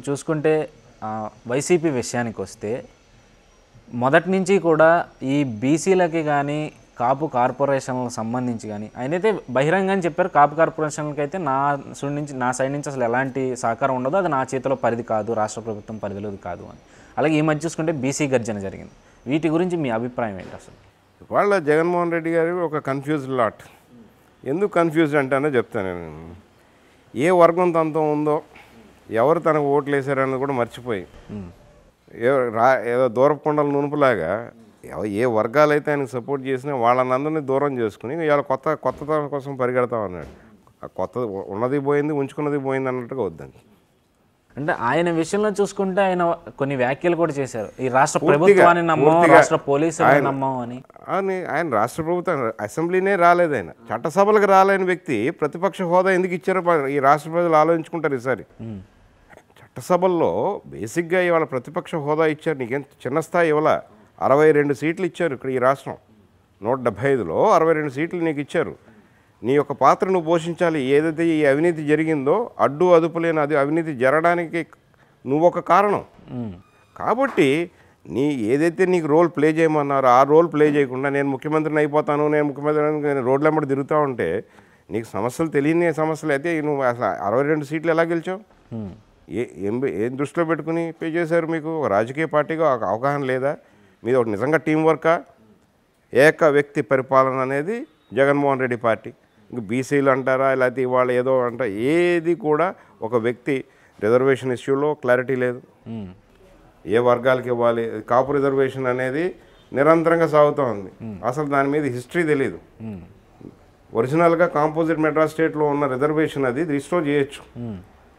చూసుకుంటే వైసీపీ విషయానికి వస్తే మొదటి నుంచి కూడా ఈ బీసీలకి కానీ కాపు కార్పొరేషన్లకు సంబంధించి కానీ ఆయనైతే బహిరంగంగా చెప్పారు, కాపు కార్పొరేషన్లకి అయితే నా సైడ్ నుంచి అసలు ఎలాంటి సహకారం ఉండదు, అది నా చేతిలో పరిధి కాదు, రాష్ట్ర ప్రభుత్వం పరిధిలోది కాదు అని. అలాగే ఈ మధ్య చూసుకుంటే బీసీ గర్జన జరిగింది. వీటి గురించి మీ అభిప్రాయం ఏంటి? అసలు వాళ్ళ జగన్మోహన్ రెడ్డి గారి ఒక కన్ఫ్యూజ్డ్ లాట్. ఎందుకు కన్ఫ్యూజ్డ్ అంటానో చెప్తాను నేను. ఏ వర్గం తనతో ఉందో, ఎవరు తనకు ఓట్లు వేసారన్నది కూడా మర్చిపోయి ఏదో దూరపు కొండల నునుపులాగా ఏ వర్గాలు అయితే ఆయనకు సపోర్ట్ చేసినా వాళ్ళనందరినీ దూరం చేసుకుని ఇవాళ కొత్తతనం కోసం పరిగెడతాం అన్నాడు. కొత్త ఉన్నది పోయింది, ఉంచుకున్నది పోయింది అన్నట్టుగా వద్దండి. అంటే ఆయన విషయంలో చూసుకుంటే ఆయన కొన్ని వ్యాఖ్యలు కూడా చేశారు, ఈ రాష్ట్ర ప్రభుత్వాన్ని నమ్మం, రాష్ట్ర పోలీసులు నమ్మం అని. ఆయన రాష్ట్ర ప్రభుత్వం అసెంబ్లీనే రాలేదు, ఆయన చట్టసభలకు రాలేని వ్యక్తి ప్రతిపక్ష హోదా ఎందుకు ఇచ్చారో ఈ రాష్ట్ర ప్రజలు ఆలోచించుకుంటారు. ఈసారి చట్టసభల్లో బేసిక్గా ఇవాళ ప్రతిపక్ష హోదా ఇచ్చారు. నీకేం చిన్న స్థాయి ఇవాళ 62 సీట్లు ఇచ్చారు. ఇక్కడ ఈ రాష్ట్రం 175లో 62 సీట్లు నీకు ఇచ్చారు. నీ యొక్క పాత్ర నువ్వు పోషించాలి. ఏదైతే ఈ అవినీతి జరిగిందో అడ్డు అదుపులేని అవినీతి జరగడానికి నువ్వు ఒక కారణం. కాబట్టి ఏదైతే నీకు రోల్ ప్లే చేయమన్నారో ఆ రోల్ ప్లే చేయకుండా నేను ముఖ్యమంత్రిని అయిపోతాను, నేను ముఖ్యమంత్రి రోడ్ల వెంబడి తిరుగుతూ ఉంటే నీకు సమస్యలు తెలియని సమస్యలు అయితే నువ్వు అసలు 62 సీట్లు ఎలా గెలిచావు? ఏం దృష్టిలో పెట్టుకుని పే చేశారు? మీకు రాజకీయ పార్టీగా అవగాహన లేదా? మీద ఒకటి నిజంగా టీం వర్కా? ఏక వ్యక్తి పరిపాలన అనేది జగన్మోహన్ రెడ్డి పార్టీ. ఇంక బీసీలు అంటారా, లేకపోతే ఇవాళ ఏదో అంటారా, ఏది కూడా ఒక వ్యక్తి రిజర్వేషన్ ఇష్యూలో క్లారిటీ లేదు. ఏ వర్గాలకి ఇవ్వాలి? కాపు రిజర్వేషన్ అనేది నిరంతరంగా సాగుతూ ఉంది. అసలు దాని మీద హిస్టరీ తెలియదు. ఒరిజినల్గా కాంపోజిట్ మెడ్రాస్ స్టేట్లో ఉన్న రిజర్వేషన్ అది రిస్టోర్ చేయొచ్చు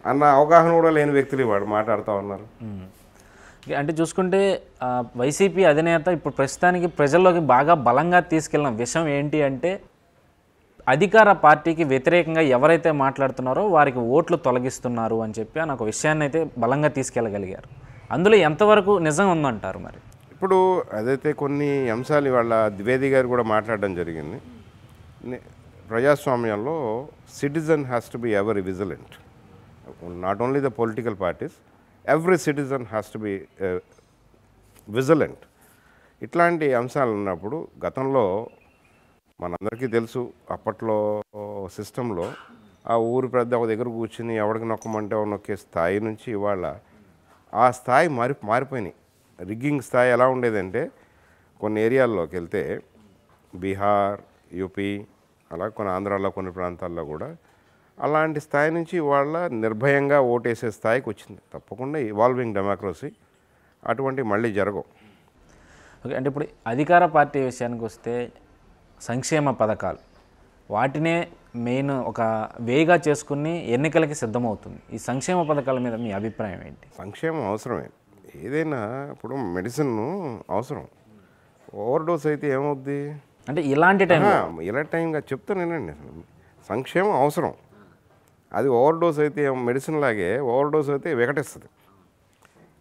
అన్న అవగాహన కూడా లేని వ్యక్తులు ఇవాడు మాట్లాడుతూ ఉన్నారు. అంటే చూసుకుంటే వైసీపీ అధినేత ఇప్పుడు ప్రస్తుతానికి ప్రజల్లోకి బాగా బలంగా తీసుకెళ్ళిన విషయం ఏంటి అంటే, అధికార పార్టీకి వ్యతిరేకంగా ఎవరైతే మాట్లాడుతున్నారో వారికి ఓట్లు తొలగిస్తున్నారు అని చెప్పి అని ఒక విషయాన్ని అయితే బలంగా తీసుకెళ్ళగలిగారు. అందులో ఎంతవరకు నిజం ఉందంటారు? మరి ఇప్పుడు అదైతే కొన్ని అంశాలు ఇవాళ ద్వివేది గారు కూడా మాట్లాడడం జరిగింది. ప్రజాస్వామ్యంలో citizen has to be every vigilant, not only the political parties, every citizen has to be vigilant. ఇట్లాంటి అంశాలు ఉన్నప్పుడు గతంలో మనందరికీ తెలుసు, అప్పట్లో సిస్టంలో ఆ ఊరు పెద్ద ఒక దగ్గర కూర్చుని ఎవరికి నొక్కమంటే నొక్కే స్థాయి నుంచి ఇవాళ ఆ స్థాయి మారిపోయినాయి. రిగ్గింగ్ స్థాయి ఎలా ఉండేదంటే, కొన్ని ఏరియాల్లోకి వెళ్తే బీహార్, యూపీ, అలా కొన్ని ఆంధ్రాలో కొన్ని ప్రాంతాల్లో కూడా అలాంటి స్థాయి నుంచి వాళ్ళ నిర్భయంగా ఓటేసే స్థాయికి వచ్చింది. తప్పకుండా ఇవాల్వింగ్ డెమోక్రసీ, అటువంటి మళ్ళీ జరగవు. ఓకే, అంటే ఇప్పుడు అధికార పార్టీ విషయానికి వస్తే సంక్షేమ పథకాలు వాటినే మెయిన్ ఒక వేగా చేసుకుని ఎన్నికలకి సిద్ధమవుతుంది. ఈ సంక్షేమ పథకాల మీద మీ అభిప్రాయం ఏంటి? సంక్షేమం అవసరమే. ఏదైనా ఇప్పుడు మెడిసిన్ అవసరం. ఓవర్ డోస్ అయితే ఏమవుద్ది అంటే ఇలాంటి టైంగా చెప్తానేనండి. సంక్షేమం అవసరం. అది ఓవర్ డోస్ అయితే మెడిసిన్ లాగే ఓవర్ డోస్ అయితే వికటిస్తుంది.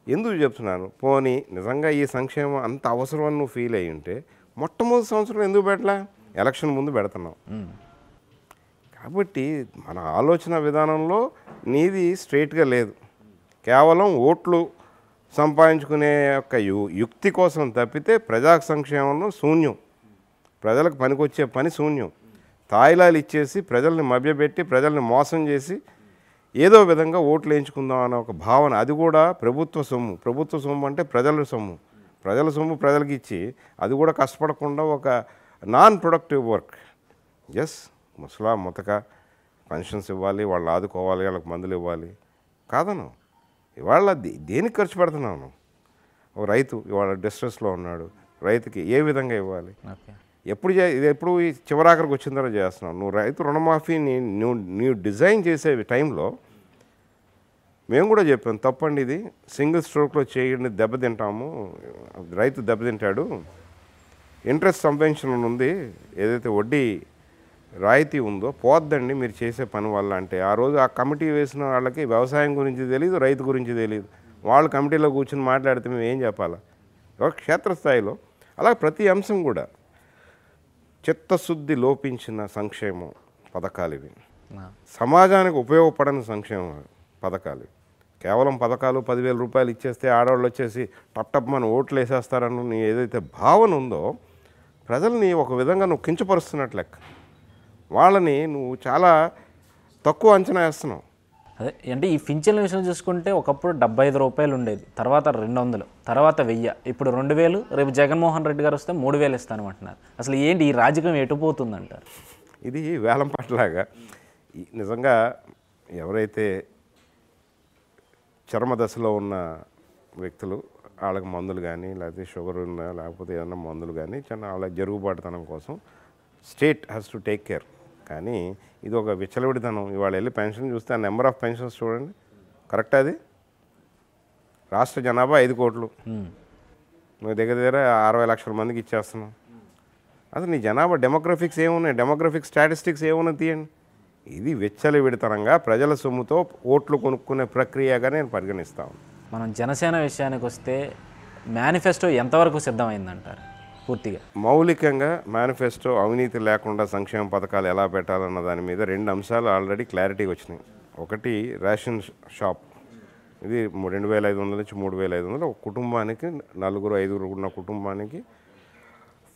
ఎందుకు చెప్తున్నాను? పోనీ నిజంగా ఈ సంక్షేమం అంత అవసరం అని నువ్వు ఫీల్ అయ్యి ఉంటే మొట్టమొదటి సంవత్సరం ఎందుకు పెట్టలా? ఎలక్షన్ ముందు పెడుతున్నావు. కాబట్టి మన ఆలోచన విధానంలో నీది స్ట్రైట్గా లేదు. కేవలం ఓట్లు సంపాదించుకునే యొక్క యుక్తి కోసం తప్పితే ప్రజా సంక్షేమంలో శూన్యం. ప్రజలకు పనికొచ్చే పని శూన్యం. తాయిలాలు ఇచ్చేసి ప్రజల్ని మభ్యపెట్టి ప్రజల్ని మోసం చేసి ఏదో విధంగా ఓట్లు వేయించుకుందాం అనే ఒక భావన, అది కూడా ప్రభుత్వ సొమ్ము. ప్రభుత్వ సొమ్ము అంటే ప్రజల సొమ్ము. ప్రజల సొమ్ము ప్రజలకు ఇచ్చి అది కూడా కష్టపడకుండా ఒక నాన్ ప్రొడక్టివ్ వర్క్. ఎస్, ముసలా ముతక పెన్షన్స్ ఇవ్వాలి, వాళ్ళని ఆదుకోవాలి, వాళ్ళకి మందులు ఇవ్వాలి కాదను. ఇవాళ దేనికి ఖర్చు పెడుతున్నాను? ఓ రైతు ఇవాళ డిస్ట్రెస్లో ఉన్నాడు, రైతుకి ఏ విధంగా ఇవ్వాలి? ఎప్పుడు ఈ చివరాఖరికి వచ్చిన తర్వాత చేస్తున్నావు. నువ్వు రైతు రుణమాఫీని నువ్వు డిజైన్ చేసే టైంలో మేము కూడా చెప్పాం, తప్పండి, ఇది సింగిల్ స్ట్రోక్లో చేయండి, దెబ్బతింటాము, రైతు దెబ్బతింటాడు, ఇంట్రెస్ట్ సబ్వెన్షన్ ఉంది, ఏదైతే వడ్డీ రాయితీ ఉందో పోద్దండి మీరు చేసే పని వల్ల అంటే, ఆ రోజు ఆ కమిటీ వేసిన వాళ్ళకి వ్యవసాయం గురించి తెలియదు, రైతు గురించి తెలియదు. వాళ్ళు కమిటీలో కూర్చొని మాట్లాడితే మేము ఏం చెప్పాలా? క్షేత్రస్థాయిలో అలా ప్రతి అంశం కూడా చిత్తశుద్ధి లోపించిన సంక్షేమం పథకాలు ఇవి. సమాజానికి ఉపయోగపడని సంక్షేమ పథకాలు. కేవలం పథకాలు 10,000 రూపాయలు ఇచ్చేస్తే ఆడవాళ్ళు వచ్చేసి టప్ మన ఓట్లు వేసేస్తారని నీ ఏదైతే భావన ఉందో ప్రజల్ని ఒక విధంగా నువ్వు కించపరుస్తున్నట్లు లెక్క. వాళ్ళని నువ్వు చాలా తక్కువ అంచనా వేస్తున్నావు. అదే అంటే ఈ పింఛన్ల విషయం చూసుకుంటే ఒకప్పుడు 75 రూపాయలు ఉండేది, తర్వాత 200, తర్వాత 1000, ఇప్పుడు 2000, రేపు జగన్మోహన్ రెడ్డి గారు వస్తే 3000 ఇస్తానంటున్నారు. అసలు ఏంటి ఈ రాజకీయం ఎటుపోతుందంటారు? ఇది వేలం పట్లాగా. నిజంగా ఎవరైతే చర్మ దశలో ఉన్న వ్యక్తులు వాళ్ళకి మందులు కానీ లేకపోతే షుగర్ ఉన్నా లేకపోతే ఏదైనా మందులు కానీ వాళ్ళకి జరుగుబాటుతనం కోసం state has to take care. కానీ ఇది ఒక విచ్చలవిడితనం. ఇవాళ వెళ్ళి పెన్షన్ చూస్తే ఆ నెంబర్ ఆఫ్ పెన్షన్స్ చూడండి, కరెక్ట్? అది రాష్ట్ర జనాభా 5 కోట్లు, నువ్వు దగ్గర 60 లక్షల మందికి ఇచ్చేస్తున్నావు. అసలు నీ జనాభా డెమోగ్రఫిక్స్ ఏమున్నాయి, డెమోగ్రఫిక్ స్టాటిస్టిక్స్ ఏమున్నాయి తీయండి. ఇది విచ్చలవిడితనంగా ప్రజల సొమ్ముతో ఓట్లు కొనుక్కునే ప్రక్రియగా నేను పరిగణిస్తాను. మనం జనసేన విషయానికి వస్తే మేనిఫెస్టో ఎంతవరకు సిద్ధమైందంటారు? పూర్తిగా మౌలికంగా మేనిఫెస్టో అవినీతి లేకుండా సంక్షేమ పథకాలు ఎలా పెట్టాలన్న దాని మీద 2 అంశాలు ఆల్రెడీ క్లారిటీ వచ్చినాయి. ఒకటి రేషన్ షాప్, ఇది 2,500 నుంచి 3,500 ఒక కుటుంబానికి, 4-5 ఉన్న కుటుంబానికి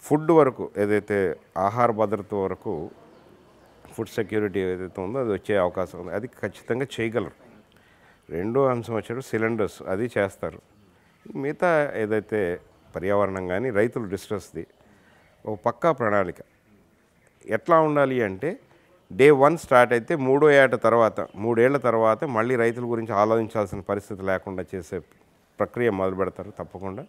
ఫుడ్ వరకు ఏదైతే ఆహార భద్రత వరకు ఫుడ్ సెక్యూరిటీ ఏదైతే ఉందో అది వచ్చే అవకాశం ఉంది. అది ఖచ్చితంగా చేయగలరు. రెండో అంశం వచ్చాడు సిలిండర్స్, అది చేస్తారు. మిగతా ఏదైతే పర్యావరణం కానీ రైతుల డిస్ట్రెస్ది ఒక పక్కా ప్రణాళిక ఎట్లా ఉండాలి అంటే డే 1 స్టార్ట్ అయితే 3 ఏళ్ల తర్వాత మళ్ళీ రైతుల గురించి ఆలోచించాల్సిన పరిస్థితి లేకుండా చేసే ప్రక్రియ మొదలు పెడతారు తప్పకుండా.